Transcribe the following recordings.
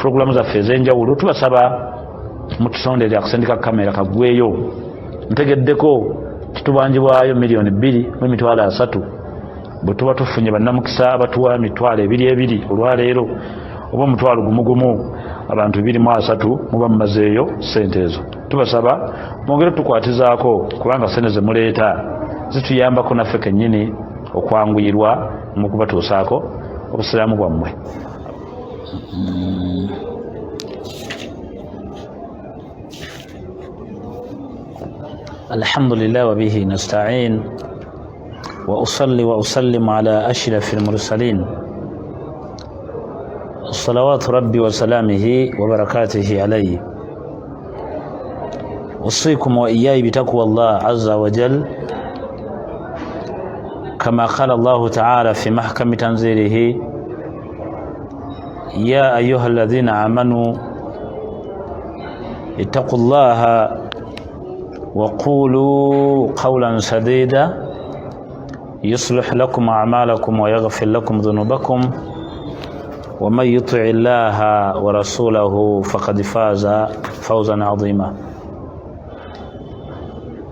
programu zaffe ez'enjawulo tubasaba mutusondere akusendika kamera kagweyo ntegeddeko kitubanjibwayo miliyoni 2.3 bwe tuba tufunye bannamukisa abatuwa emitwalo 2 olwaleero oba omutwalo gumu abantu 2.3 muba mumazeeyo sente ezo. Tubasaba mwongere tukwatizaako kubanga sente ze muleeta zituyambako naffe kennyini okwanguyirwa mu kubatuusaako obusiraamu bwammwe. Alhamdulillah wa bihi nasta'in wa usalli wa usallim ala ashrafil mursalin salawatu rabbi wa salamihi wa barakatihi alayhi. أوصيكم وإياي بتقوى الله عز وجل كما قال الله تعالى في محكم تنزيله يا أيها الذين آمنوا اتقوا الله وقولوا قولا سديدا يصلح لكم أعمالكم ويغفر لكم ذنوبكم ومن يطع الله ورسوله فقد فاز فوزا عظيما.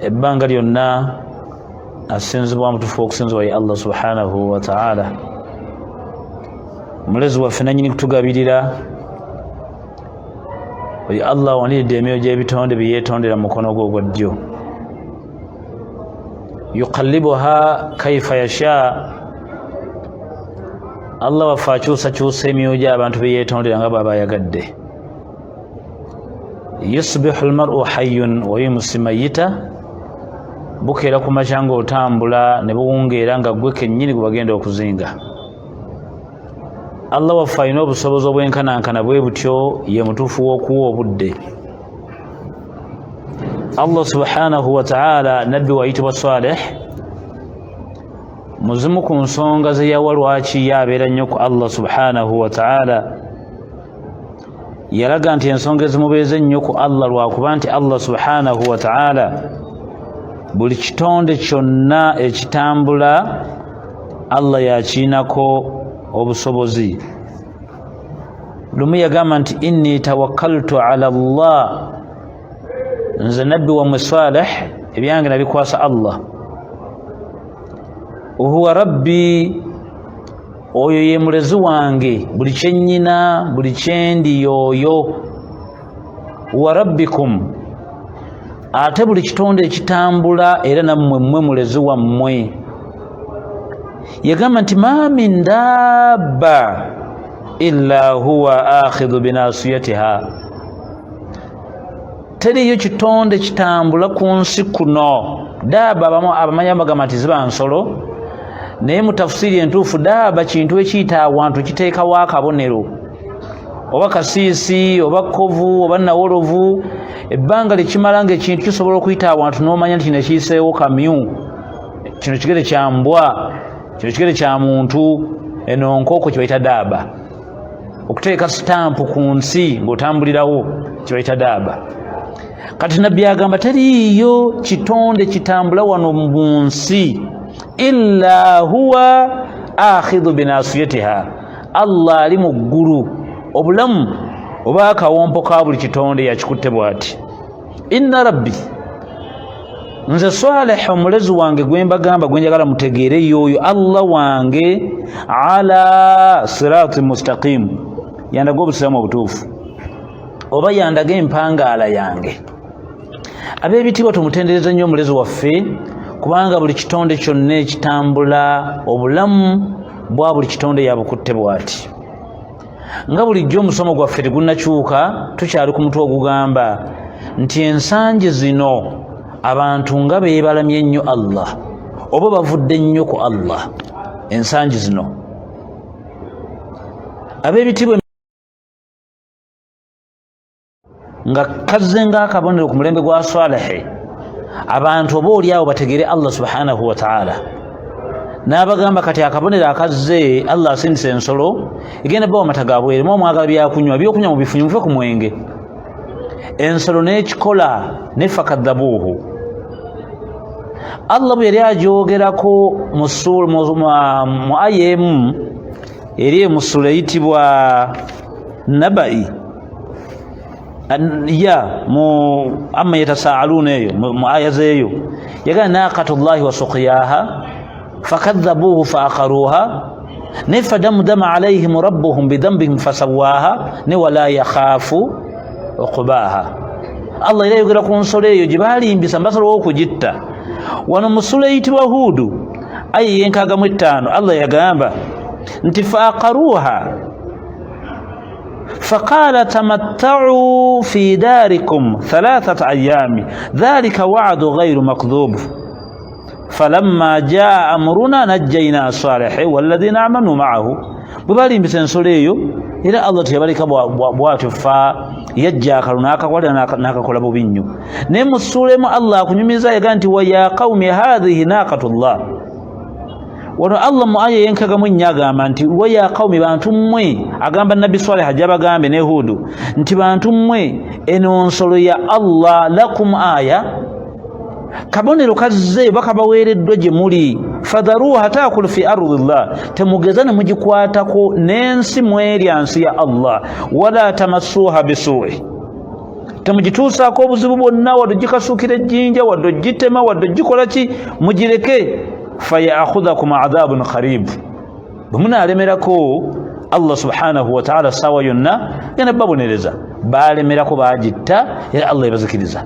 ebbanga lyonna asinzibwa mutufu okusinzibwa ye Allah subhanahu wa ta'ala mulezi waffe nannyini kutugabirira oyo Allah wanidde emyoyo gy'ebitonde bye yeetondera mu mukono gwe ogwa ddyo yuqallibuha kaifa yasha. Allah waffe akyusakyusa emyoyo gy'abantu bye yeetondera nga baba ayagadde. yusbihu almar'u hayyun wa yumsi mayyita. Bukeera ku makya ng'otambula ne buwungeera nga gwe kennyini gwe bagenda okuzinga. Allah waffe alina obusobozi obwenkanankana bwe butyo ye mutuufu w'okuwa obudde. Allah subhanahu wa ta'ala nabbi wayitibwa Salih muzimu ku nsonga ze yawa lwaki yabeera nnyo ku Allah subhanahu wa ta'ala yalaga nti ensonga ezimubeeze nnyo ku Allah lwakuba nti Allah subhanahu wa ta'ala buli kitonde kyonna ekitambula Allah yakiinako obusobozi. Lumu yagamba nti inni tawakkaltu ala Allah, nze nabbi wammwe Salih ebyange nabikwasa Allah. Huwa rabbi, oyo ye mulezi wange, buli kyennyina buli kyendi yoyo. Wa rabbikum, ate buli kitonde ekitambula era nammwe mmwe mulezi wammwe. Yagamba nti ma min dabba illa huwa akhidhu binasiyatiha, teriyo kitonde kitambula ku nsi kuno. Dabba abamanyi bagamba nti ziba nsolo, naye mu tafsiri entuufu dabba kintu ekiyita awantu kiteekawo akabonero, oba kasiisi oba kkovu oba nawolovu. Ebbanga likimala ng'ekintu kisobola okuyita awantu n'omanya nti kino kiyiseewo kamyu, kino kigere kya mbwa, kino kigere kya muntu, eno nkooko kibayita dabba. Okuteeka sitampu ku nsi ng'otambulirawo kibayita dabba. Kati nabbi agamba teriiyo kitonde kitambula wano mu nsi illa huwa akhidhu binasiyatiha, Allah ali mu ggulu, obulamu oba akawompo ka buli kitonde yakikutte bw'ati. Inna rabbi, nze Salih omulezi wange gwe mbagamba gwe njagala mutegeere yoyo Allah wange, ala sirati mustaqim, yandaga obusiramu obutuufu oba yandaga empangaala yange. Ab'ebitiibwa tumutendereza nnyo omulezi waffe, kubanga buli kitonde kyonna ekitambula obulamu bwa buli kitonde yabukutte bw'ati. Nga bulijjo omusomo gwaffe tegunnakyuka, tukyali ku mutwe ogugamba nti ensangi zino abantu nga beebalamye ennyo Allah oba bavudde nnyo ku Allah. Ensangi zino ab'ebitiibwa nga kazze ng'akabonero ku mulembe gwa Salih, abantu oba oli awo bategere Allah subhanahu wa ta'ala. N'abagamba kati akabonero akazze Allah asindise ensolo egenda bawa amata ga bwere, mwagala byakunywa, ebyokunywa mubifunye muve ku mwenge. Ensolo n'ekikola nefa kaddabuuhu. Allah bwe yali agyogerako mu aya emu eri emusula eyitibwa Nabai, ya mu amma yatasaaluna eyo mu aya zeyo yaga naqatullahi wa suqiyaha fakadhabuhu faaqaruha nifadamdama alayhim rabbuhum bidhanbihim fasawaha ni wala yakhafu uqbaha. Allah ila yogera ku nsolo eyo gibali mbisa mbasalo okugitta wano musule yitibwa Hudu ayi yenkaga mu 5 Allah yagamba nti faaqaruha فقال تمتعوا في داركم 3 أيام ذلك وعد غير مكذوب فلما جاء أمرنا نجينا صالحا والذين آمنوا معه ببالي بسنسوليو إلى الله تبارك بواتفا يجاك لناك ولناك كلابو بينيو نمو السوليم الله كنميزا يغانتي ويا قوم هذه ناقة الله wano Allah mu aya yenkaga munnyaga nti waya qaumi bantu mmwe agamba nabi Salih ajaba gambe ne Hudu nti bantu mmwe eno nsolo ya Allah lakum aya kabonero kazze bakabawereddwa gye muli fadharuha taakulu fi ardillah temugezane mugikwatako n'ensi mwerya nsi ya Allah wala tamassuha bisu'i temugituusaako obuzibu bwonna wadde gikasuukira ejjinja wadde gitema wadde gikola ki mugireke fayakhudhakum adhabun qarib bumunaalemerako Allah subhanahu wa ta'ala sawa yonna yana babonereza baalemerako bagitta era Allah yabazikiriza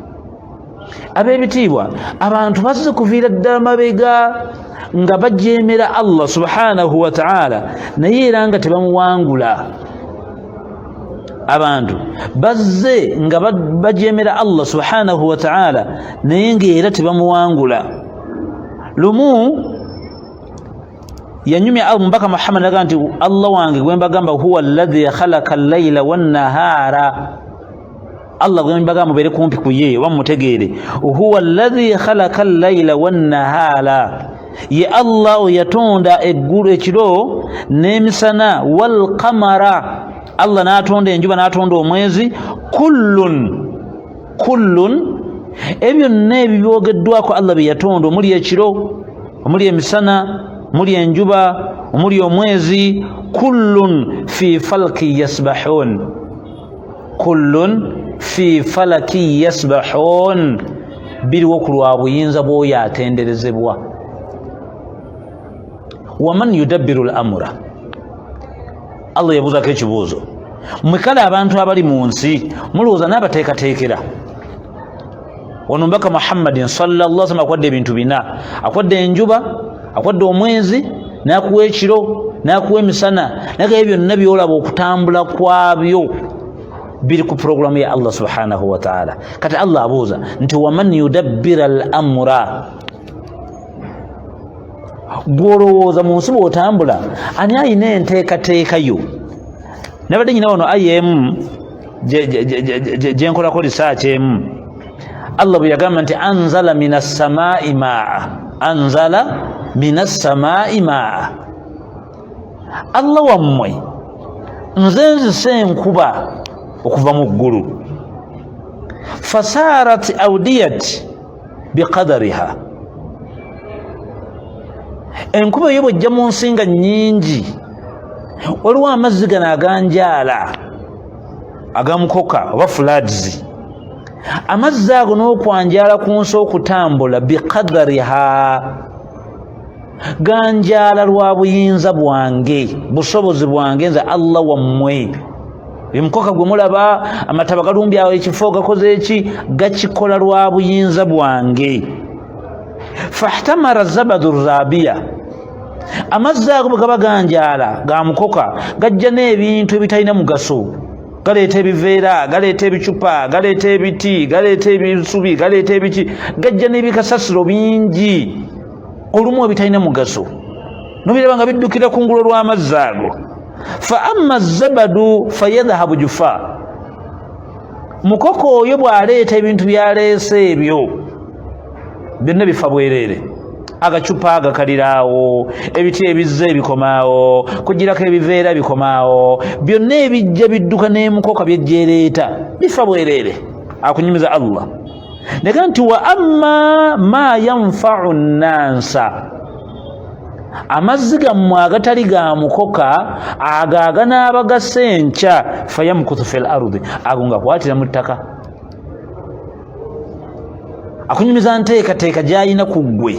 abebitiibwa abantu bazze kuviira ddala mabega nga bajemera Allah subhanahu wa ta'ala naye era nga tebamuwangula abantu bazze nga bajemera Allah subhanahu wa ta'ala naye nga era tebamuwangula lumu yanyumya au mbaka Muhammad naga nti Allah wange gwemba gamba huwa alladhi khalaqa al-layla wan-nahara Allah gwemba gamba bere kumpi kuye wamutegere huwa alladhi khalaqa al-layla wan-nahara ya Allah yatonda eggulu ekiro n'emisana wal qamara Allah natonda enjuba natonda omwezi kullun ebyo nebibyogeddwako Allah byeyatonda omuli ekiro omuli emisana omuli enjuba omuli omwezi kullun fi falki yasbahun biriwo ku lwa buyinza bw'oyo atenderezebwa waman yudabbiru al-amra Allah yabuuzako ekibuuzo mwekale abantu abali mu nsi mulowooza n'abateekateekera wano mbaka Muhammadin sallallahu alaihi wasallam akwadde ebintu bina akwadde enjuba akwadde omwezi nakuwa ekiro nakuwa emisana naye ebyo byonna byolaba okutambula kwabyo biri ku programu ya Allah subhanahu wa ta'ala kati Allah abuuza nti waman yudabbira al-amra gwolowooza mu nsi bw'otambula ani ayina enteekateekayo nabadde nyina wano ayemu gyenkolako research emu Allah bwe yagamba nti anzala minas samaa'i maa Allah wammwe nze nzise enkuba okuva mu ggulu fasarat awdiyat biqadariha enkuba eyo bw'ejja mu nsi nga nnyingi waliwo amazzi gano aganjaala agamukoka oba floods amazzi ago n'okwanjaala ku nsi okutambula biqadariha ganjaala lwa buyinza bwange busobozi bwange nze Allah wammwe emukoka gwe mulaba amataba galumbye awo ekifo gakoze eki gakikola lwa buyinza bwange fahtamara zabadu rabiya amazzi ago bwe gaba ganjaala gamukoka gajja n'ebintu ebitalina mugaso galeeta ebiveera galeeta ebicupa galeeta ebiti galeeta ebisubi galeeta ebiki gajja n'ebikasasiro bingi olumu ebitalina mugaso nobiraba nga biddukira ku ngulo lw'amazzi ago fa amma zabadu fayadhhabu jufa mukoko oyo bw'aleeta ebintu byaleese ebyo byonna bifa bwereere agacupa agakaliraawo ebiti ebizze bikomaawo kugirako ebiveera bikomaawo byonna ebijja bidduka n'emukoka byejjereeta bifa bwereere akunyumiza Allah nega nti wa amma ma yanfa'u nnansa amazzi gammwe agatali ga mukoka ago aganaaba gasenkya fayamkuthu fil ardi ago nga kwatira mu ttaka akunyumiza nteekateeka gy'alina ku ggwe.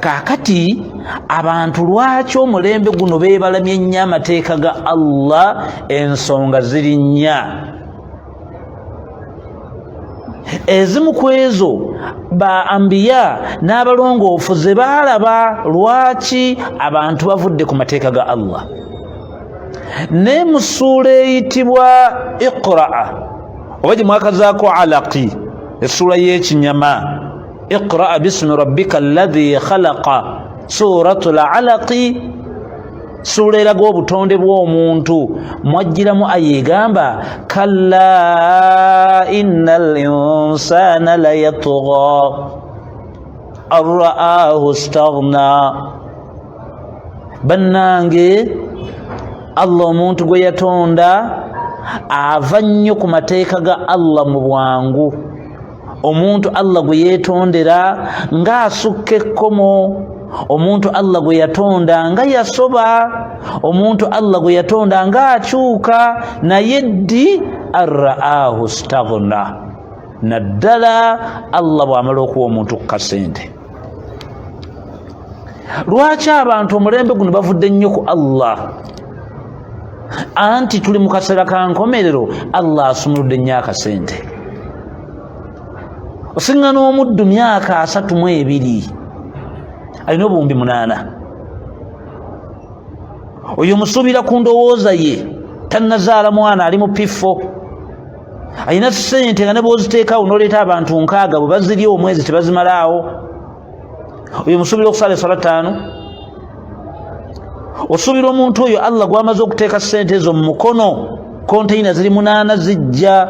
Kaakati abantu lwaki omulembe guno beebalamye nnyo amateeka ga Allah? Ensonga ziri nnya. Ezimu ku ezo ba ambiya n'abalongoofu ze baalaba lwaki abantu bavudde ku mateeka ga Allah. Ne mu ssuula eyitibwa Iqraa oba gye mwakazaako Alaqi, essuula y'ekinyama. Iqra bismi rabbika alladhi khalaqa, suratul Alaqi, ssuula eraga obutonde bw'omuntu. Mwajjiramu aya egamba kalla innal insana layatgha an ra'ahu istaghna. Bannange, Allah omuntu gwe yatonda ava nnyo ku mateeka ga Allah mu bwangu. Omuntu Allah gwe yeetondera ng'asukka ekkomo. Omuntu Allah gwe yatonda nga yasoba. Omuntu Allah gwe yatonda ng'akyuka naye ddi arra'ahu staghna. Naddala Allah bw'amala okuwa omuntu ku kasente. Lwaki abantu omulembe guno bavudde nnyo ku Allah? Anti tuli mu kaseera ka nkomerero, Allah asumuludde nnyo akasente. Osingana omuddu myaka 32 alina obuwumbi 8. Oyo musuubira ku ndowooza ye tannazaala mwana, ali mu pifo, alina ssente nga ne bw'oziteekawo n'oleeta abantu 6 bwe bazirya omwezi tebazimalaawo. Oyo musuubira okusala eswala 5. Osuubira omuntu oyo Allah gw'amaze okuteeka ssente ezo mu mukono, konteyina ziri 8 zijja.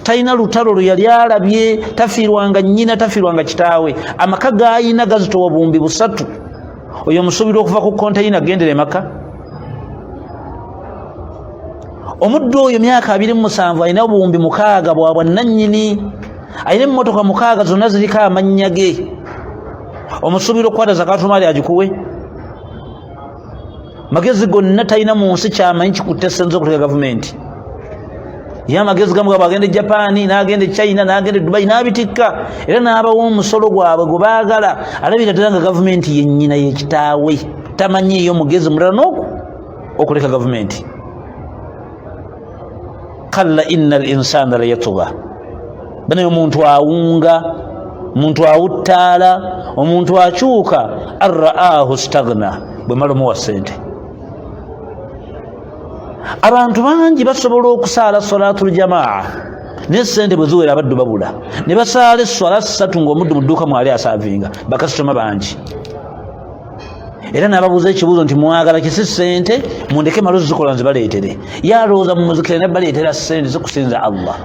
Talina lutalo lwe yali alabye, tafiirwanga nnyina, tafiirwanga kitaawe. Amaka g'ayina gazitowa buwumbi 3. Oyo musuubira okuva ku konteyina gendere maka. Omuddu oyo myaka 27 alina obuwumbi 6 bwa bwannannyini, alina emmotoka 6 zonna ziriko amannya ge. Omusuubira okukwata zakatumaali agikuwe? Magezi gonna talina mu nsi kyamanyi kikutte ssenza okuteeka gavumenti. Ye amagezi gamu gaba agenda e Japan, n'agenda e China, n'agenda e Dubai, n'abitikka. Era n'abawo omusolo gwabwe gwe baagala. Alabira ddala nga gavumenti yennyina y'ekitaawe. Tamanyiiyo mugezi mulala n'oku okuleka gavumenti. Kalla innal insana layatgha. Banaye omuntu awunga, omuntu awuttaala, omuntu akyuka arra'ahu staghna bwe mala omuwa ssente. Abantu bangi basobola okusaala salatul jamaa n'essente bwe ziwera abaddu babula, ne basaala esswala 3 ng'omuddu mu dduuka mwali asaavinga bakasitoma bangi. Era n'ababuuza ekibuuzo nti mwagala kisi ssente, mundeke malozi zikola nzibaleetere. Yalowooza mu muzikira ne baleetera ssente zikusinza Allah.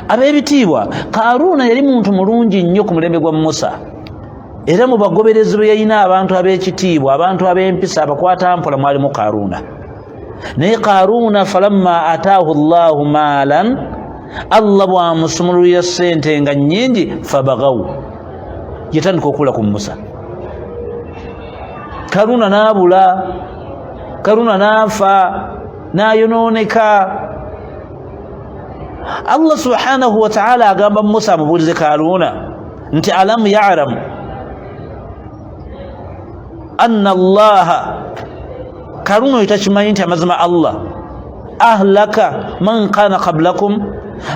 Ab'ebitiibwa, Kaaruuna yali muntu mulungi nnyo ku mulembe gwa Musa. Era mu bagoberezi be yalina abantu ab'ekitiibwa, abantu ab'empisa, abakwata mpola mwalimu Kaaruuna. Naye Kaaruuna falamma ataahu Allahu maalan, Allah bw'amusumululira ssente nga nnyingi, fabagaw, yatandika okula ku Musa. Kaaruuna n'abula, Kaaruuna n'afa, n'ayonooneka. Allah subhanahu wa ta'ala agamba Musa amubuulize Kaaruuna nti alamu ya'lamu anna Allaha, Kaaruuna oyo takimanyi nti amazima Allah ahlaka man kana qablakum,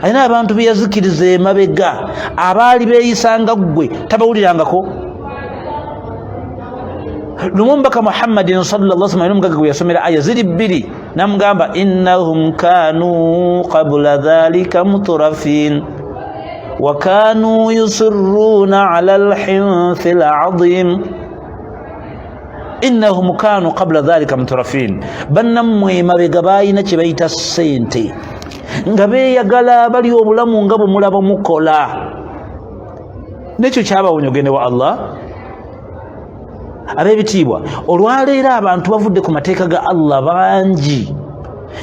alina abantu be yazikiriza emabega abaali beeyisanga ggwe tabawulirangako. Lumumubaka Muhammadin sallallahu alaihi wasallam omugaga gwe yasomera aya ziri 2 namugamba innahum kanu qabla dhalika mutrafin wa kanu yusirruna ala alhinthi alazim. Innahum kanu qabla dhalika mutrafin, bannammwe emabega bayina kye bayita ssente, nga beeyagala bali obulamu nga bwe mulaba mukola. Nekyo kyabawonya ogende wa Allah. Ab'ebitiibwa, olwaleero abantu bavudde ku mateeka ga Allah bangi,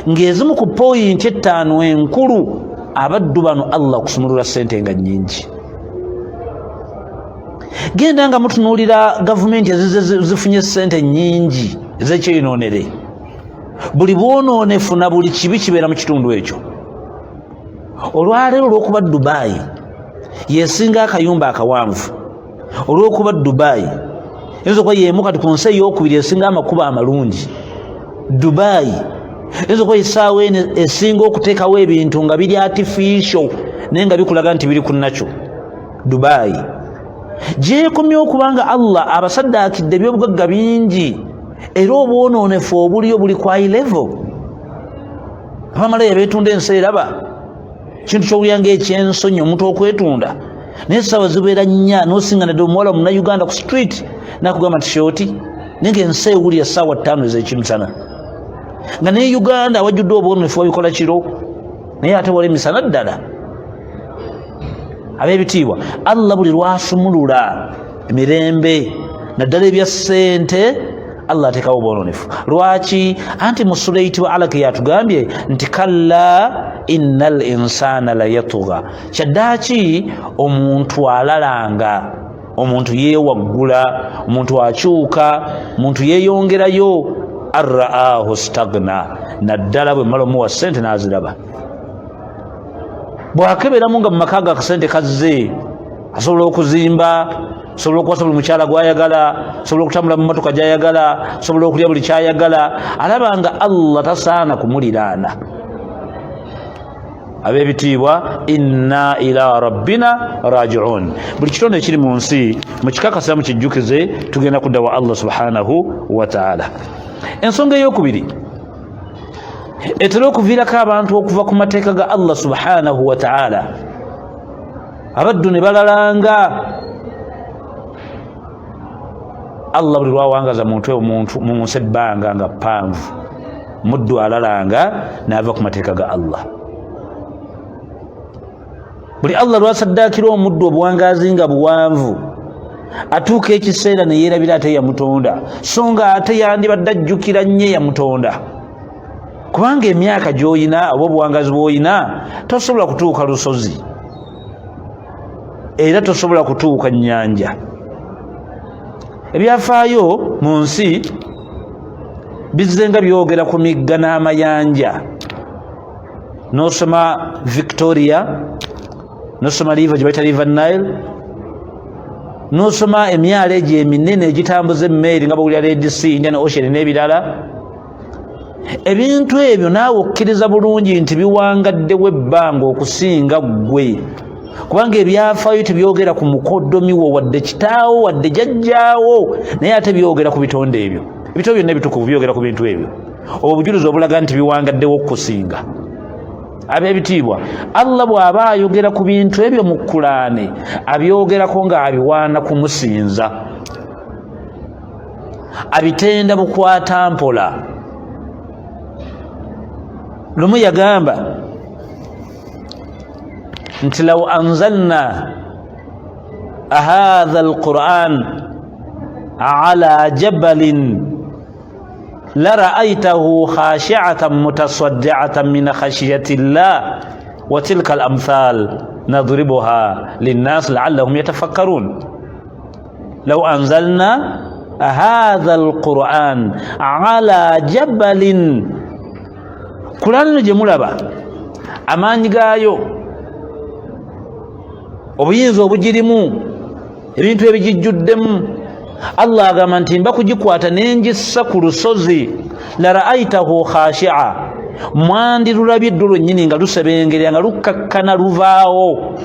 ng'ezimu ku poyinti 5 enkulu abaddu bano Allah okusumulula ssente nga nnyingi. genda nga mutunuulira gavumenti zifunye ssente nnyingi ez'ekyeyinoonere. Buli bwonoonefu na buli kibi kibeera mu kitundu ekyo. Olwaleero olw'okuba Dubai yesinga akayumba akawanvu, olw'okuba Dubai eyinza okuba y'emu kati ku nsi ey'okubiri esinga amakubo amalungi. Dubai eyinza okuba essaawa eno esinga okuteekawo ebintu nga biri artificial naye nga bikulaga nti biri ku nakyo. Dubai gyekomye okubanga Allah abasaddaakidde ebyobugagga bingi era obwonoonefu obuliyo buli ku high level. Abamalaya beetunda ensi eraba kintu ky'owulira ng'ekyensonyi omuntu okwetunda, naye essaawa zibeera nnya n'osinga nadde omuwala Munnayuganda ku street nakugamba nti shoti naye ng'ensi ewulira essaawa 5 ez'ekimisana, nga naye Uganda wajjudde obwonoonefu babikola kiro naye ate wala emisana ddala. Ab'ebitiibwa, Allah buli lwasumulula emirembe naddala ebya ssente Allah ateekawo obwonoonefu. Lwaki? Anti mu sura eyitibwa Alaki yatugambye nti kalla innal insana la yatugha, kyaddaaki omuntu alalanga, omuntu yeewaggula, omuntu akyuka, omuntu yeeyongerayo, arraahu stagna, naddala bwe mmala omuwa ssente n'aziraba. Bw'akeberamu nga mu maka ge akasente kazze, asobola okuzimba, asobola okuwasa buli mukyala gw'ayagala, asobola okutambula mu mmotoka gy'ayagala, asobola okulya buli ky'ayagala, alaba nga Allah tasaana kumuliraana. Ab'ebitiibwa, inna ila rabbina raji'un. Buli kitonde ekiri mu nsi mukikakasa mukijjukize tugenda kudda wa Allah subhanahu wa ta'ala. Ensonga ey'okubiri etera okuviirako abantu okuva ku mateeka ga Allah subhanahu wa ta'ala. Abaddu ne balalanga Allah buli lwawangaza muntu mu nsi ebbanga nga ppanvu, muddu alalanga n'ava ku mateeka ga Allah. Buli Allah lwasaddaakira omuddu obuwangazi nga buwanvu, atuuka ekiseera ne yeerabira ate yamutonda, so nga ate yandibadde ajjukira nnyo yamutonda. Kubanga emyaka gy'oyina oba obuwangazi bw'oyina tosobola kutuuka lusozi era tosobola kutuuka nnyanja. Ebyafaayo mu nsi bizze nga byogera ku migga n'amayanja. N'osoma Victoria, n'osoma river gye bayita River Nile, n'osoma emyalo egyo eminene egitambuza emmeeri nga bw'owulira Red Sea, Indian Ocean n'ebirala. Ebintu ebyo naawe okkiriza bulungi nti biwangaddewo ebbanga okusinga ggwe, kubanga ebyafaayo tebyogera ku mukoddomi wo wadde kitaawo wadde jjajjaawo, naye ate byogera ku bitonde ebyo. Ebitabo byonna ebitukuvu byogera ku bintu ebyo, obujulizi obulaga nti biwangaddewo okusinga. Ab'ebitiibwa, Allah bw'aba ayogera ku bintu ebyo mu Kulaani abyogerako ng'abiwaana kumusinza, abitenda bukwata mpola. Lumu yagamba nti law anzalna hadha alquran ala jabalin lara'aytahu khashi'atan mutasaddi'atan min khashyati llah wa tilka al-amthal nadribuha lin-nas la'allahum yatafakkarun. Law anzalna hadha alquran ala jabalin, Kulaani gye mulaba amaanyi gaayo, obuyinza obugirimu, ebintu ebigijjuddemu, Allah agamba nti mba kugikwata n'engissa ku lusozi, lara'aytahu khashi'a, mwandirulabye eddulu nnyini nga lusebengerera nga lukkakkana luvaawo.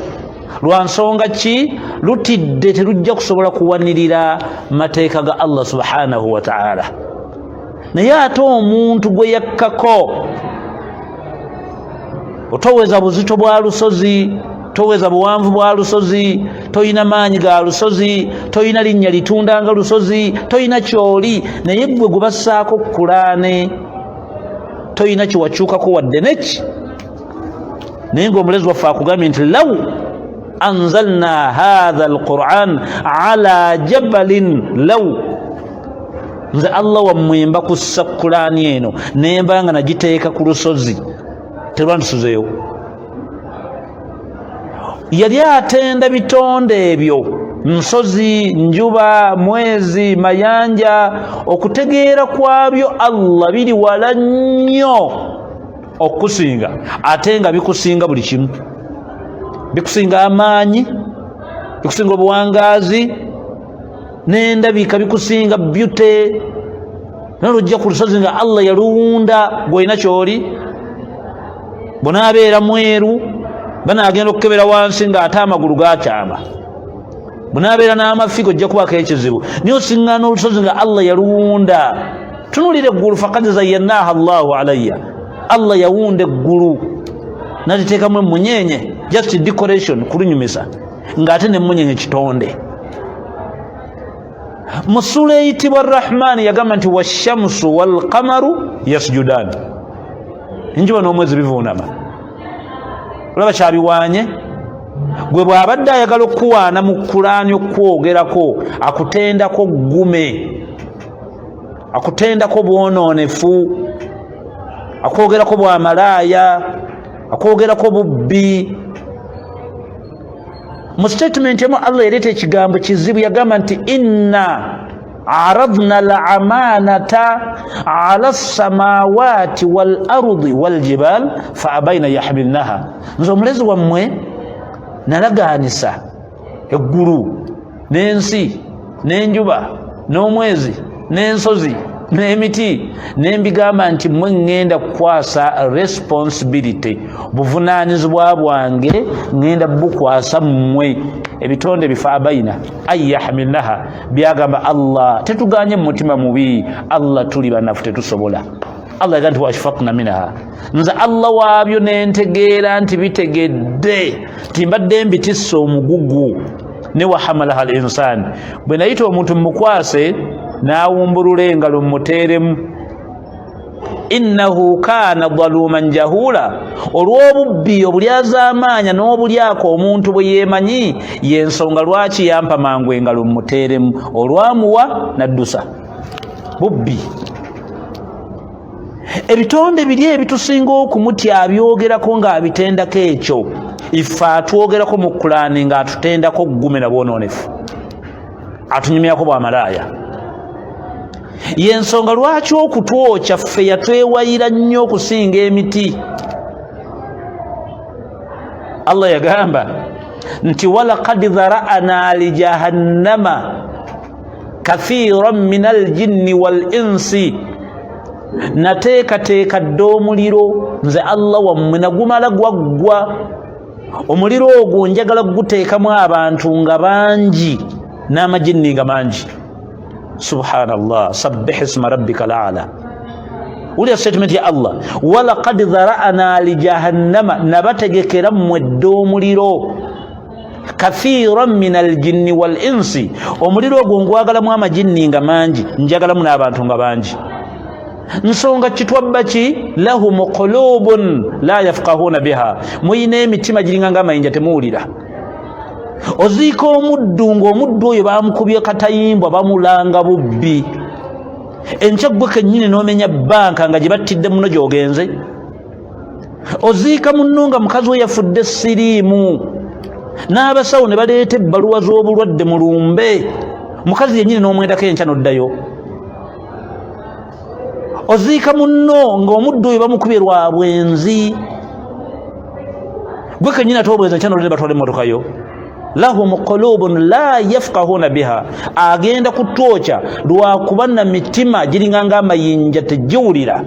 Lwa nsonga ki? Lutidde terujja kusobola kuwanirira mateeka ga Allah subhanahu wa ta'ala. Naye ate omuntu gwe yakkako, otoweza buzito bwa lusozi, toweza buwanvu bwa lusozi, toyina maanyi ga lusozi, toyina linnya litunda nga lusozi, toyina kyoli, naye gwe gubassaako Kulaani toyina kiwakyukako wadde neki. Naye ng'omulezi waffe akugambye nti law anzalna hadha alquran ala jabalin, law nze Allah wammwe mba kussa Kulaani eno nemba nga nagiteeka ku lusozi, terwandisuzeewo. Yali atenda bitonde ebyo nsozi, njuba, mwezi, mayanja, okutegeera kwabyo Allah biri wala nnyo okusinga, ate nga bikusinga buli kimu. Bikusinga amaanyi, bikusinga obuwangaazi, n'endabika bikusinga byute. Nolujja ku lusozi nga Allah yaluwunda gwolina kyoli, bonaabeera mweru banaagenda okukebera wansi ng'ate amagulu gakyama, bonaabeera n'amafigo ojja kubaako ekizibu, naye osiŋŋaana olusozi nga Allah yaluwunda. Tunulira eggulu, faqad zayyannaaha Allahu alayya, Allah yawunda eggulu naliteekamu emunyenye, just decoration, kulunyumisa, ng'ate n'emunyenye kitonde. Mu sura eyitibwa Ar-Rahman yagamba nti washamsu walqamaru yasjudan, enjuba n'omwezi bivuunama. Olaba kyabiwaanye? Gwe bw'abadde ayagala okuwaana mu Kulaani okwogerako, akutendako ggume, akutendako bwonoonefu, akwogerako bwamalaaya, akwogerako bubbi. Mu statement emu Allah yaleeta ekigambo kizibu, yagamba nti inna aradna al-amanata ala as-samawati wal-ardi wal-jibal fa abaina yahmilnaha. Nze omulezi wammwe nalagaanisa eggulu n'ensi n'enjuba n'omwezi n'ensozi n'emiti, n'embigamba nti mmwe ŋŋenda kukwasa responsibility, buvunaanyizibwa bwange ŋŋenda bukwasa mmwe. Ebitonde bifa abaina ay yahmilnaha, byagamba Allah. Tetuganye mu mutima mubi, Allah tuli banafu tetusobola. Allah yagamba nti washfaqna minha, nze Allah waabyo nentegeera nti bitegedde, timbadde mbitisse omugugu. Ne wahamalaha al-insaan, bwe nayita omuntu mukwase n'awumbulula engalo mmuteeremu, innahu kaana dhaluman jahula, olw'obubbi obulyazaamaanya n'obulyako omuntu bwe yeemanyi, y'ensonga lwaki yampa mangu engalo mmuteeremu, olwamuwa n'addusa. Bubbi. Ebitonde biri ebitusinga okumutya abyogerako ng'abitendako ekyo, ife atwogerako mu Kulaani ng'atutendako ggume na bwonoonefu, atunyumyako bwamalaaya. Y'ensonga lwaki okutwokya ffe yatwewayira nnyo okusinga emiti. Allah yagamba nti walaqad dhara'na li jahannama kathiran min al-jinni wal-insi, nateekateeka dde omuliro nze Allah wammwe, nagumala gwaggwa. Omuliro ogwo njagala guteekamu abantu nga bangi n'amajinni nga mangi. Subhanallah, sabbih isma rabbika al-a'la. Uli statement ya Allah, walaqad dhara'na li jahannama, nabategekera mmwe dde omuliro, kathiran min al-jinni wal-insi, omuliro ogwo ngwagalamu amajinni nga mangi, njagalamu n'abantu nga bangi. Nsonga kitwabba ki? Lahum qulubun la yafqahuna biha, muyina emitima giringa ng'amayinja temuwulira. Oziika omuddu ng'omuddu oyo bamukubye katayimbwa bamulanga bubbi, enkya ggwe kennyini n'omenya bbanka nga gye battidde muno gy'ogenze. Oziika munno nga mukazi we yafudde siriimu, n'abasawo ne baleeta ebbaluwa z'obulwadde mu lumbe, mukazi yennyini n'omwendako enkya n'oddayo. Oziika munno ng'omuddu oyo bamukubye lwa bwenzi, gwe kennyini ate obwenzi enkya n'oddayo batwala emmotoka yo. Lahum qulubun la yafqahuna biha, agenda kutwokya lwakuba na mitima giringa ng'amayinja tegiwulira.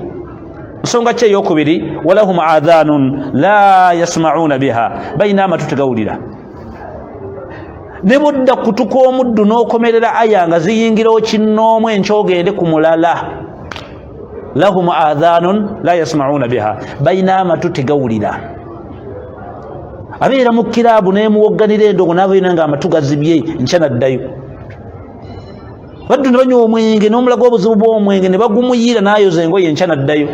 Nsonga ki eyokubiri? Walahum adhanun la yasma'una biha, balina amatu tegawulira. Ne budda kutuka omuddu n'okomerera aya nga ziyingirawo kinnoomu enkya ogende ku mulala. Lahum adhanun la yasma'una biha, balina amatu tegawulira. Abeera mu kiraabu n'emuwogganira endongo n'abayina ng'amatu gazibye, nkya n'addayo. Baddu ne banywa omwenge n'omulaga obuzibu bw'omwenge ne bagumuyiira n'ayoza engoye, nkya n'addayo.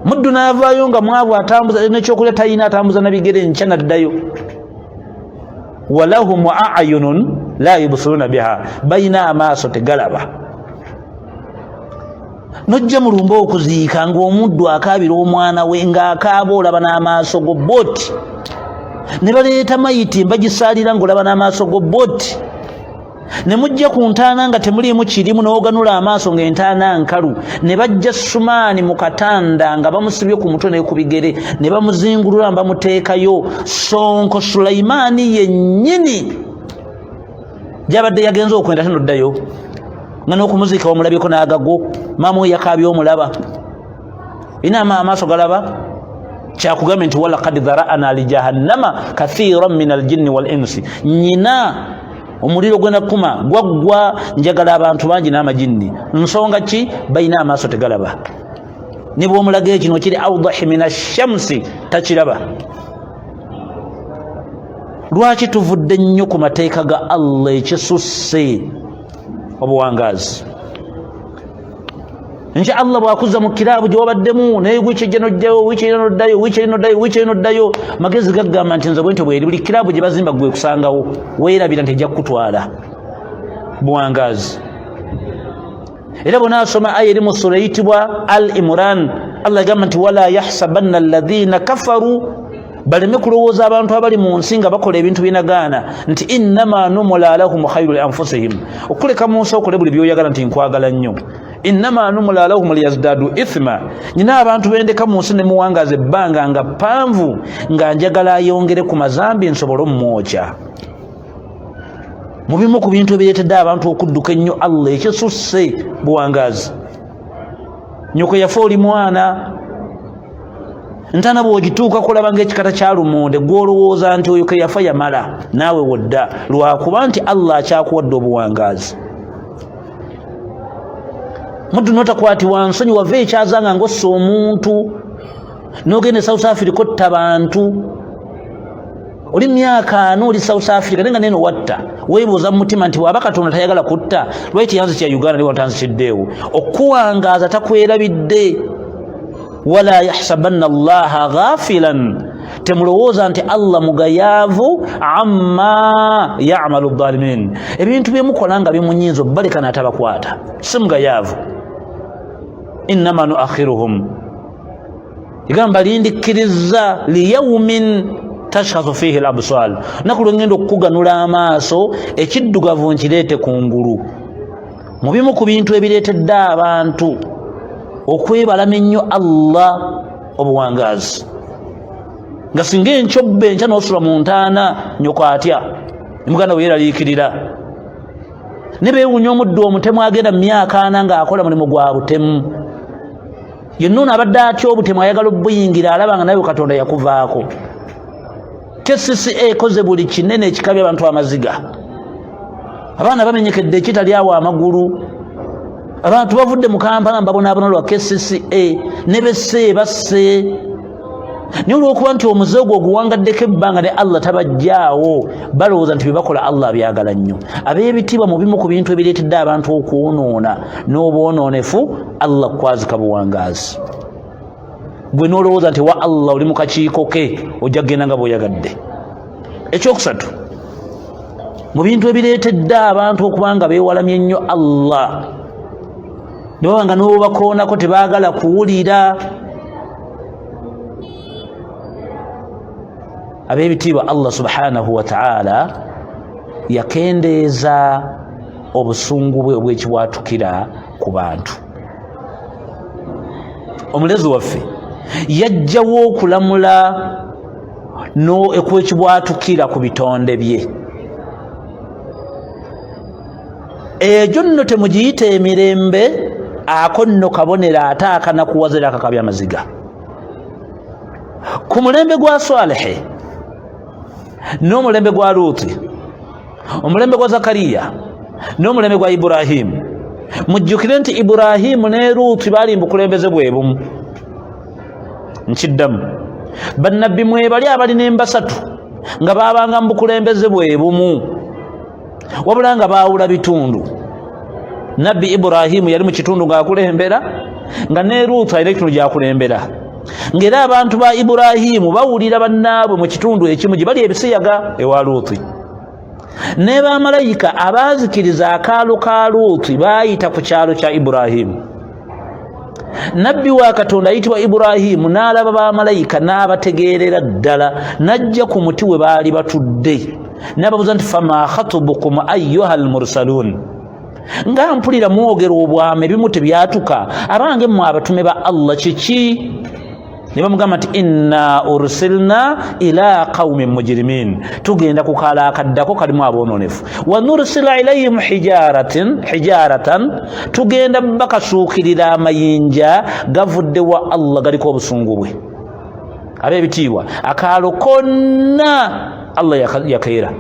Muddu n'avaayo nga mwavu atambuza n'ekyokulya tayina, atambuza na bigere, nkya n'addayo. Walahum a'yunun la yubsiruna biha, balina amaaso tegalaba. Nojja mulumba okuziika ng'omuddu akaabira omwana we ng'akaaba olaba n'amaaso go boti. ne baleeta mayiti mbagisalira ng'olaba n'amaaso go boti ne mujja ku ntaana nga temuliimu kirimu n'oganula amaaso ng'entaana nkalu ne bajja Sumaani mu katanda nga bamusibye ku mutwe ne ku bigere ne bamuzingulula bamuteekayo Sonko Sulaimaani yennyini gy'abadde yagenza okwenda tanoddayo nga n'okumuziika omulabyeko n'agago maama we yakaabya omulaba inaama amaaso galaba kyakugambye nti walaqad dhara'na li jahannama kathiran min aljinni wal insi nyina omuliro gwenda kuma gwaggwa njagala abantu bangi n'amajinni nsonga ki balina amaaso tegalaba ne bw'omulaga ekino kiri awdahi min ashamsi takiraba lwaki tuvudde nnyo ku mateeka ga Allah ekisusse obuwangaazi insha Allah bwakuzza mu kiraabu gye wabaddemu naye wiiki ejja nojjayo wiiki eno noddayo wiiki eno noddayo wiiki eno noddayo magezi gaggamba nti nze bwe ntyo bweri buli kiraabu gye bazimba gwe kusangawo weerabira nti ejja kukutwala buwangaazi era bwona asoma aya eri mu sura eyitibwa Al Imran Allah agamba nti wala yahsabanna alladhina kafaru baleme kulowooza abantu abali mu nsi nga bakola ebintu binagaana nti innama numula lahum khayru li anfusihim okuleka mu nsi okole buli byoyagala nti nkwagala nnyo innama numula lahum liyazdadu ithma nyina abantu bendeka mu nsi ne muwangaaza ebbanga nga ppanvu nga njagala ayongere ku mazambi nsobole omumwokya mu bimu ku bintu ebireetedde abantu okudduka ennyo Allah ekisusse buwangaazi nyoko yafa oli mwana ntana bw'ogituuka kulaba ng'ekikata kya lumonde gw'olowooza nti oyo ke yafa yamala naawe wodda lwakuba nti Allah akyakuwadde obuwangaazi muddu n'otakwatibwa nsonyi wava ekyazanga ng'ossa omuntu n'ogenda e South Africa otta bantu oli myaka 4 oli South Africa nenga neno watta weebuuza mu mutima nti bw'aba Katonda tayagala kutta lwaki yanze kya Uganda ne watanzikiddeewo okuwangaaza takwerabidde wala yahsabanna Allaha ghafilan temulowooza nti Allah mugayaavu amma ya'malu adh-dhalimin ebintu byemukola nga bimunyiiza baleka n'atabakwata si mugayaavu innama nuakhiruhum igamba lindikkiriza liyawmin tashkhasu fihi al-absar nakulu ngendo okuganula amaaso ekiddugavu nkireete kungulu mu bimu ku bintu ebireetedde abantu okwebalama ennyo Allah obuwangaazi nga singa enkyobe enkya n'osula mu ntaana nyoko atya ne muganda we yeeraliikirira ne beewuunya omuddu omutemu agenda mu myaka 4 ng'akola mulimu gwa butemu yenna ono abadde atya obutemu ayagala obuyingira alaba nga nawe Katonda yakuvaako KCCA ekoze buli kinene ekikabya abantu amaziga abaana bamenyekedde ekitali awo amagulu abantu bavudde mu Kampala mbabonaabona lwa KCCA ne besse basse naye olw'okuba nti omuze ogwo oguwangaddeko ebbanga ne Allah tabajjaawo balowooza nti byebakola Allah byagala nnyo ab'ebitiibwa mu bimu ku bintu ebireetedde abantu okwonoona n'obwonoonefu Allah kwazika buwangaazi gwe n'olowooza nti wa Allah oli mu kakiiko ke ojja kgenda nga bw'oyagadde ekyokusatu mu bintu ebireetedde abantu okuba nga beewalamye ennyo Allah ne baba nga n'obakoonako tebaagala kuwulira ab'ebitiibwa Allah subhanahu wa ta'ala yakendeeza obusungu bwe obw'ekibwatukira ku bantu omulezi waffe yajjawo okulamula okw'ekibwatukira ku bitonde bye egyo nno temugiyita emirembe ako nno kabonero ate akanakuwaza era akakabya amaziga ku mulembe gwa Swalehe n'omulembe gwa Luuti omulembe gwa Zakariya n'omulembe gwa Iburahimu mujjukire nti Iburahimu ne Luuti baali mu bukulembeze bwe bumu nkiddamu bannabbi mwebali abalina embasatu nga baabanga mu bukulembeze bwe bumu wabula nga baawula bitundu nabbi Iburahimu yali mu kitundu ng'akulembera nga ne Luuti alina ekitundu gy'akulembera ng'era abantu ba Iburahimu bawulira bannaabwe mu kitundu ekimu gye bali ebisiyaga ewa Luuti ne bamalayika abaazikiriza akaalo ka Luuti baayita ku kyalo kya Iburahimu nabbi wa katonda ayitibwa Ibrahimu n'alaba bamalayika n'abategeerera ddala n'ajja ku muti we baali batudde n'ababuuza nti fama khatubukum ayyuha almursalun nga mpulira mwogera obwama ebimu tebyatuka abange mmwe abatume ba Allah kiki ne bamugamba nti inna ursilna ila qaumin mujrimin tugenda kukalakaddako kalimu aboononefu wa nursila ilayhim hijaratan tugenda bakasuukirira amayinja gavudde wa Allah galiko obusungu bwe ab'ebitiibwa akaalo konna Allah yakeera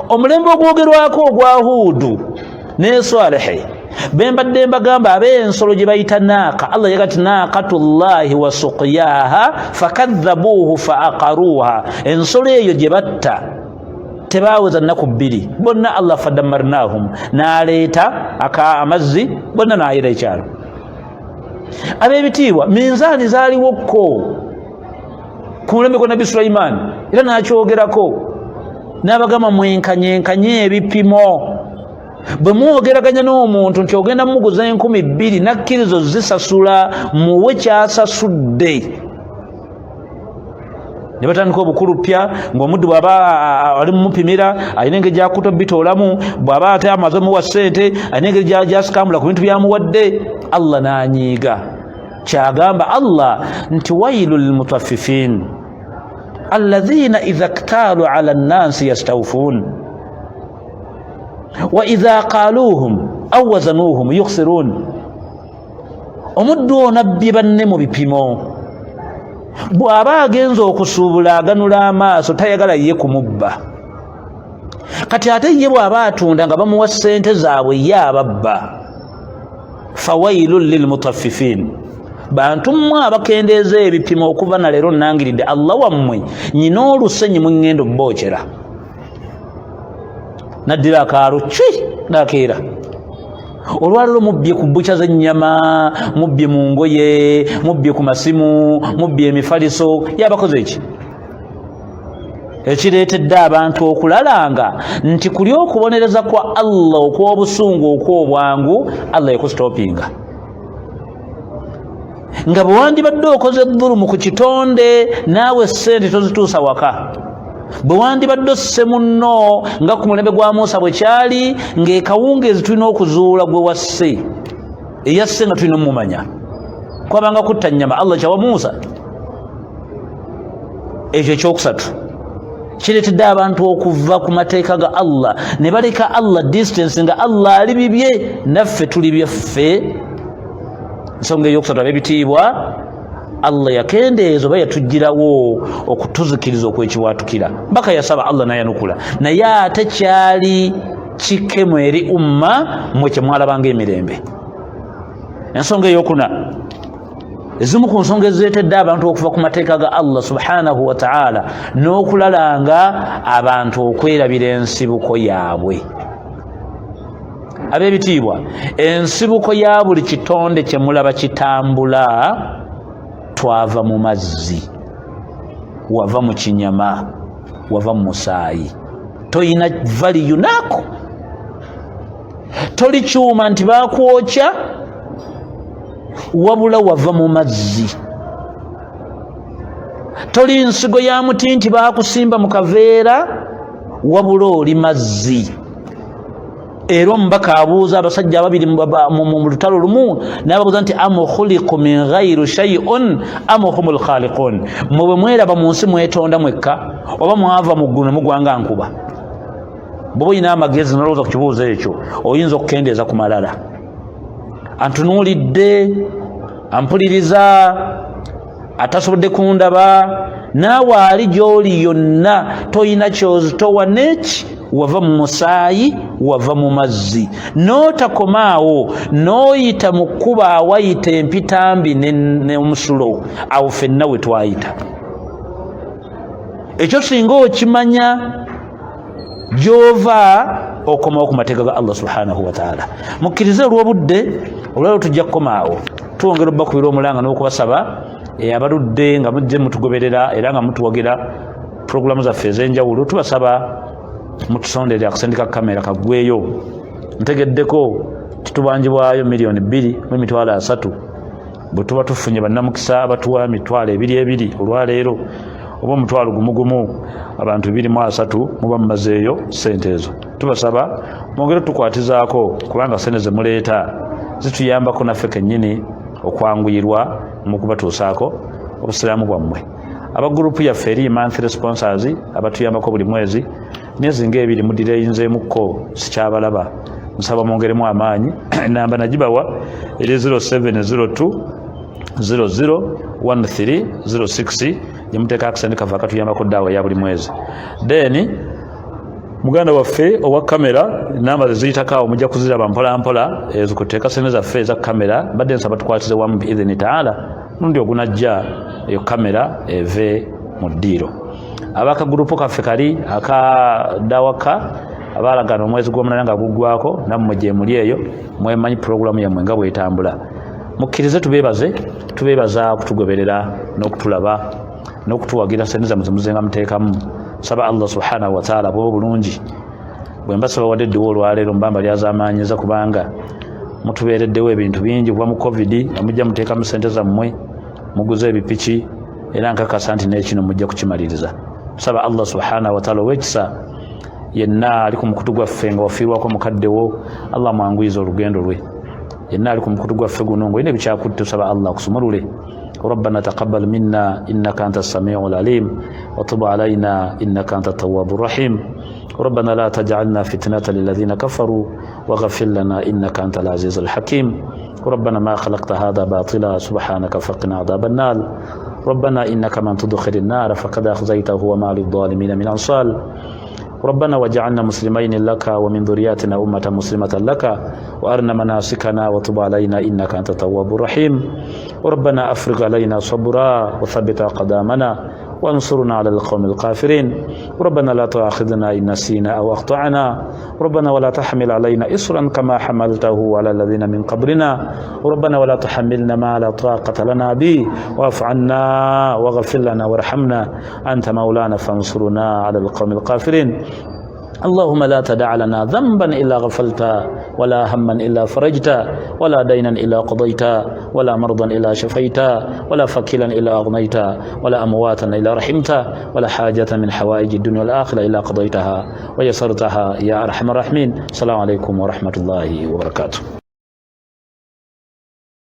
omulembe ogwogerwako ogwa Huudu ne Salihi bembadde mbagamba ab'ensolo gye bayita naaka Allah yagati naakatullahi wa suqyaha fakadhabuuhu faaqaruuha ensolo eyo gye batta tebaaweza nnaku bbiri bonna Allah fadammarnahum n'aleeta amazzi bonna n'ayera ekyalo ab'ebitiibwa minzaani zaaliwokko ku mulembe gwa Nabi Sulaiman era n'akyogerako n'abagamba mwenkanyenkanye ebipimo bwe mwogeraganya n'omuntu nti ogenda muguza 2,000 nakkirizo zisasula muwe kyasasudde ne batandika obukulupya ng'omuddu bw'aba ali mumupimira alina engeri gyakuta bitoolamu bw'aba ate amaze muwa ssente alina engeri gyasikambula ku bintu byamuwadde Allah n'anyiiga kyagamba Allah nti wailu lilmutaffifin alladhina idha ktaalu ala nnansi yastawfuun wa idha qaaluuhum aw wazanuuhum yukhsiruun omuddu onabbye banne mu bipimo bw'aba agenza okusuubula aganula amaaso tayagala ye kumubba kati ate ye bw'aba atunda nga bamuwa ssente zaabwe ye ababba fawailun lilmutaffifin bantu mmwe abakendeeza ebipimo okuva na leero nangiridde Allah wammwe nyina olusenyi mungendo bookera naddira akaalo nakeera olwaliro mubbye ku bbuca z'ennyama mubbye mu ngoye mubbye ku masimu mubbye emifaliso yabakoze eki ekireetedde abantu okulalanga nti kuli okubonereza kwa Allah okw'obusungu okw'obwangu Allah yakusitopinga nga bwe wandibadde okoze dhulumu ku kitonde naawe ssente tozituusa waka bwe wandibadde osse munno nga ku mulembe gwa Musa bwe kyali ng'ekawungeezi tulina okuzuula gwe wasse eyasse nga tulina omumanya kwabanga kutta nnyama Allah kyawa Musa ekyo ekyokusatu kireetedde abantu okuva ku mateeka ga Allah ne baleka Allah distance nga Allah ali bibye naffe tuli byaffe nsonga eyokusatu ab'ebitiibwa Allah yakendeeza oba yatugirawo okutuzikiriza okwekibwatukira mpaka yasaba Allah nayanukula naye ate kyali kikemu eri umma mwe kyemwalabanga emirembe ensonga eyokuna ezimu ku nsonga ezireetedde abantu okuva ku mateeka ga Allah subhanahu wa ta'ala n'okulalanga abantu okwerabira ensibuko yaabwe ab'ebitiibwa ensibuko ya buli kitonde kyemulaba kitambula twava mu mazzi wava mu kinyama wava mu musaayi toyina valiyu naako toli kyuma nti baakwokya wabula wava mu mazzi toli nsigo ya muti nti baakusimba mu kaveera wabula oli mazzi era omubaka abuuza abasajja ababiri mu lutalo lumu n'ababuuza nti am khuliqu min ghayri shay'un am humul khaliqun mwe mweraba mu nsi mwetonda mwekka oba mwava mu ggulu ne mugwanga nkuba bw'oba olina amagezi n'olowooza ku kibuuzo ekyo oyinza okukendeeza ku malala antunuulidde ampuliriza atasobodde kundaba naawe ali gy'oli yonna toyina kyozitowa neki wava mu musaayi wava mu mazzi n'otakomaawo n'oyita mu kkuba awayita empitambi n'omusulo awo ffenna we twayita ekyo singa okimanya gy'ova okomawo ku mateeka ga Allah subhanahu wa ta'ala mukkirize olw'obudde olwaliro tujja kukomaawo tuwongera obba kubira omulanga n'okubasaba abaludde nga mujje mutugoberera era nga mutuwagira puroguramu zaffe ez'enjawulo tubasaba mutusondere akasente ka kamera kaggweyo ntegeddeko kitubanjibwayo milioni 2.3 bwe tuba tufunye bannamukisa abatuwa emitwalo 2 olwaleero oba omutwalo gumu abantu 23 muba mumazeeyo ssente ezo. Tubasaba mwongere tukwatizaako kubanga ssente ze muleeta zituyambako naffe kennyini okwanguyirwa mu kubatuusaako obusiraamu bwammwe. Aba gurupu yaffe eri monthly sponsors abatuyambako buli mwezi myezi nga 2 mudireyinzeemukko sikyabalaba, nsaba mwongeremu amaanyi. Enamba nagibawa eri 0702 001306 yemuteeka akasente kava katuyambako daawa ya buli mwezi. Then muganda waffe owa kamera namba zeziyitako mujja kuziraba mpola mpola ezo kuteeka sente zaffe eza kamera badde nsaba tukwatize wamu biidhini taala nundi ogunajja eyo kamera eve mu ddiiro. Abakagurupu kaffe kali akadawaka abalagana omwezi gw'omunana nga guggwako nammwe gye muli eyo mwemanyi puroguramu yammwe nga bwetambula. Mukkirize tubeebaza okutugoberera n'okutulaba n'okutuwagira sente zammwe zemuzenga muteekamu. Saba Allah subhanahu wa ta'ala bwo bulungi bwe mbasaba wadde eddiwa olwaleero mbamba lyazaamaanyiza kubanga mutubeereddewo ebintu bingi kuba mu covid amujja muteekamu sente zammwe muguze ebipiki era nkakasa nti n'ekino mujja kukimaliriza. Saba Allah subhanahu wa ta'ala ow'ekisa yenna ali ku mukutu gwaffe nga wafiirwako mukaddewo Allah mwanguyiza olugendo lwe. Yenna ali ku mukutu gwaffe guno ng'olina ebikyakutte tusaba Allah kusumulule. ربنا تقبل منا إنك أنت السميع العليم وتب علينا إنك أنت التواب الرحيم. ربنا لا تجعلنا فتنة للذين كفروا واغفر لنا إنك أنت العزيز الحكيم. ربنا ما خلقت هذا باطلا سبحانك فقنا عذاب النار. ربنا إنك من تدخل النار فقد أخزيته وما للظالمين من أنصار. ربنا وجعلنا مسلمين لك ومن ذرياتنا أمة مسلمة لك وأرنا مناسكنا وتب علينا إنك أنت التواب الرحيم. ربنا أفرغ علينا صبرا وثبت أقدامنا وانصرنا على القوم الكافرين. ربنا لا تؤاخذنا إن نسينا أو أخطأنا. ربنا ولا تحمل علينا إصرا كما حملته على الذين من قبلنا. ربنا ولا تحملنا ما لا طاقة لنا به واعف عنا واغفر لنا وارحمنا أنت مولانا فانصرنا على القوم الكافرين. اللهم لا تدع لنا ذنبا إلا غفلت ولا هما إلا فرجت ولا دينا إلا قضيت ولا مرضا إلا شفيت ولا فكيلا إلا أغنيت ولا أمواتا إلا رحمت ولا حاجة من حوائج الدنيا والآخرة إلا قضيتها ويسرتها يا أرحم الراحمين. السلام عليكم ورحمة الله وبركاته.